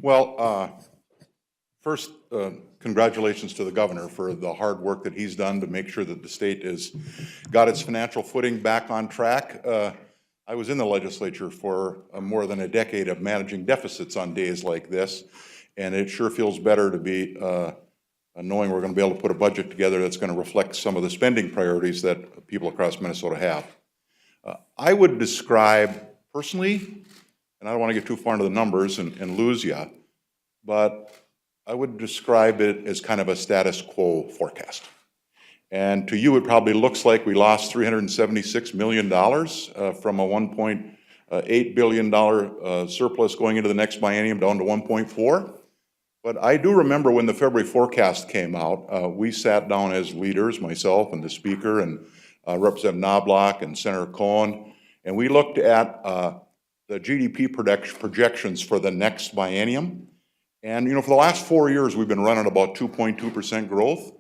Well, first, congratulations to the governor for the hard work that he's done to make sure that the state has got its financial footing back on track. I was in the legislature for more than a decade of managing deficits on days like this, and it sure feels better to be knowing we're going to be able to put a budget together that's going to reflect some of the spending priorities that people across Minnesota have. I would describe personally, and I don't want to get too far into the numbers and lose you, but I would describe it as kind of a status quo forecast. And to you, it probably looks like we lost $376 million from a $1.8 billion surplus going into the next biennium down to 1.4. But I do remember when the February forecast came out, we sat down as leaders, myself and the Speaker and Representative Knobloch and Senator Cohen, and we looked at the GDP projections for the next biennium. And, you know, for the last 4 years, we've been running about 2.2% growth.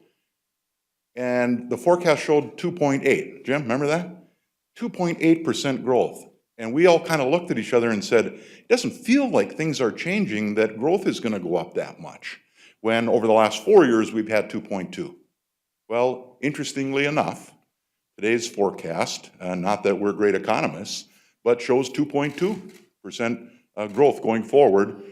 And the forecast showed 2.8. Jim, remember that? 2.8% growth. And we all kind of looked at each other and said, it doesn't feel like things are changing, that growth is going to go up that much, when over the last 4 years, we've had 2.2. Well, interestingly enough, today's forecast, not that we're great economists, but shows 2.2% growth going forward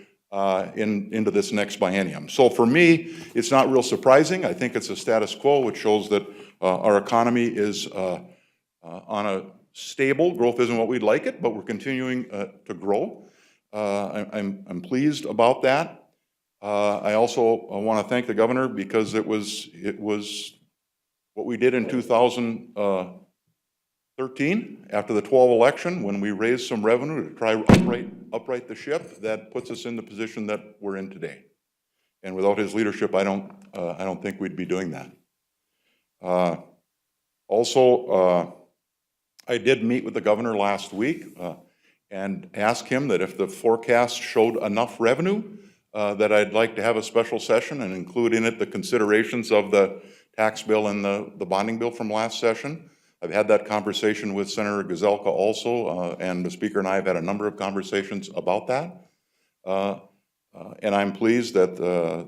into this next biennium. So for me, it's not real surprising. I think it's a status quo, which shows that our economy is on a stable. Growth isn't what we'd like it, but we're continuing to grow. I'm pleased about that. I also want to thank the governor, because it was what we did in 2013 after the 12 election, when we raised some revenue to try upright the ship, that puts us in the position that we're in today. And without his leadership, I don't think we'd be doing that. I did meet with the governor last week and ask him that if the forecast showed enough revenue, that I'd like to have a special session and include in it the considerations of the tax bill and the bonding bill from last session. I've had that conversation with Senator Gazelka also, and the Speaker and I have had a number of conversations about that. And I'm pleased that the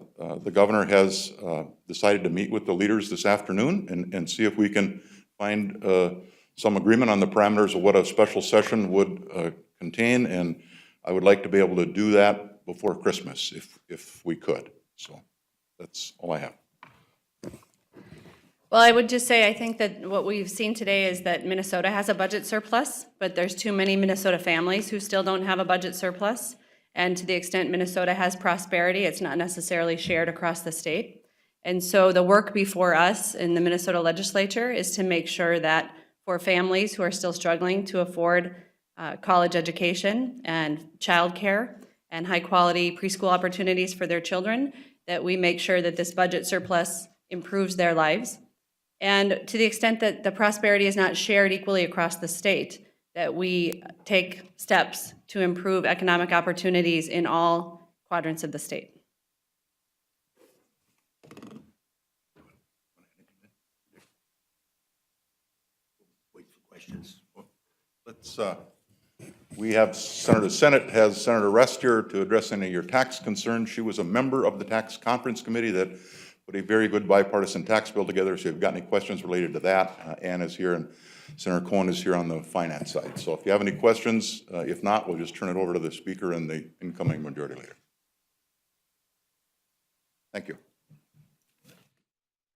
governor has decided to meet with the leaders this afternoon and see if we can find some agreement on the parameters of what a special session would contain. And I would like to be able to do that before Christmas if we could. So that's all I have. Well, I would just say, I think that what we've seen today is that Minnesota has a budget surplus, but there's too many Minnesota families who still don't have a budget surplus. And to the extent Minnesota has prosperity, it's not necessarily shared across the state. And so the work before us in the Minnesota legislature is to make sure that for families who are still struggling to afford college education and childcare and high-quality preschool opportunities for their children, that we make sure that this budget surplus improves their lives. And to the extent that the prosperity is not shared equally across the state, that we take steps to improve economic opportunities in all quadrants of the state. Wait for questions. We have Senate has Senator Rest here to address any of your tax concerns. She was a member of the tax conference committee that put a very good bipartisan tax bill together. So if you've got any questions related to that, Ann is here and Senator Cohen is here on the finance side. So if you have any questions, if not, we'll just turn it over to the Speaker and the incoming Majority Leader. Thank you.